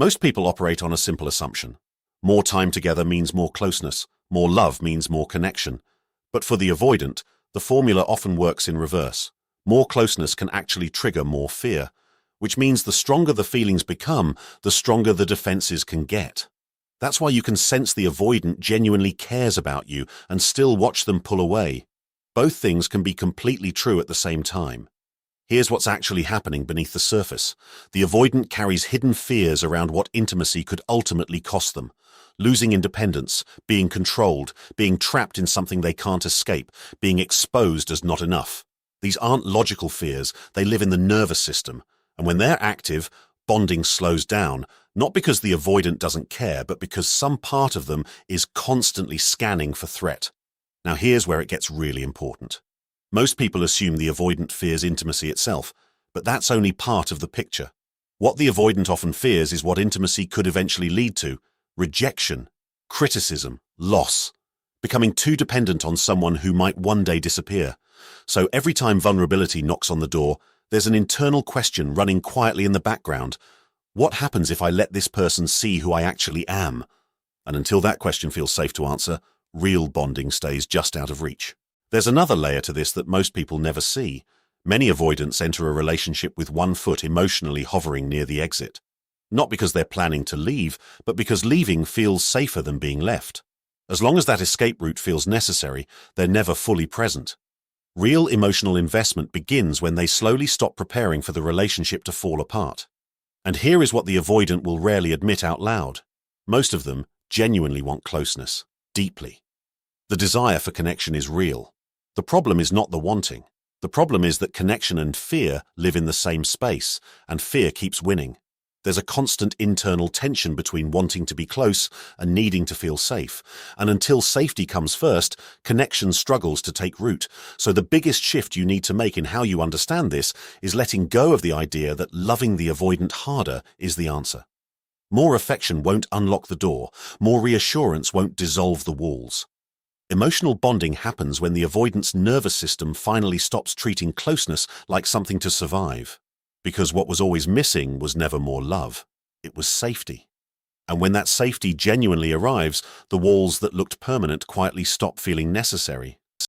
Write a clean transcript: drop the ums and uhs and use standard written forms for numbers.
Most people operate on a simple assumption. More time together means more closeness, more love means more connection. But for the avoidant, the formula often works in reverse. More closeness can actually trigger more fear, which means the stronger the feelings become, the stronger the defenses can get. That's why you can sense the avoidant genuinely cares about you and still watch them pull away. Both things can be completely true at the same time. Here's what's actually happening beneath the surface. The avoidant carries hidden fears around what intimacy could ultimately cost them. Losing independence, being controlled, being trapped in something they can't escape, being exposed as not enough. These aren't logical fears, they live in the nervous system. And when they're active, bonding slows down, not because the avoidant doesn't care, but because some part of them is constantly scanning for threat. Now here's where it gets really important. Most people assume the avoidant fears intimacy itself, but that's only part of the picture. What the avoidant often fears is what intimacy could eventually lead to: rejection, criticism, loss, becoming too dependent on someone who might one day disappear. So every time vulnerability knocks on the door, there's an internal question running quietly in the background. What happens if I let this person see who I actually am? And until that question feels safe to answer, real bonding stays just out of reach. There's another layer to this that most people never see. Many avoidants enter a relationship with one foot emotionally hovering near the exit. Not because they're planning to leave, but because leaving feels safer than being left. As long as that escape route feels necessary, they're never fully present. Real emotional investment begins when they slowly stop preparing for the relationship to fall apart. And here is what the avoidant will rarely admit out loud. Most of them genuinely want closeness, deeply. The desire for connection is real. The problem is not the wanting. The problem is that connection and fear live in the same space, and fear keeps winning. There's a constant internal tension between wanting to be close and needing to feel safe. And until safety comes first, connection struggles to take root. So the biggest shift you need to make in how you understand this is letting go of the idea that loving the avoidant harder is the answer. More affection won't unlock the door. More reassurance won't dissolve the walls. Emotional bonding happens when the avoidant's nervous system finally stops treating closeness like something to survive. Because what was always missing was never more love. It was safety. And when that safety genuinely arrives, the walls that looked permanent quietly stop feeling necessary.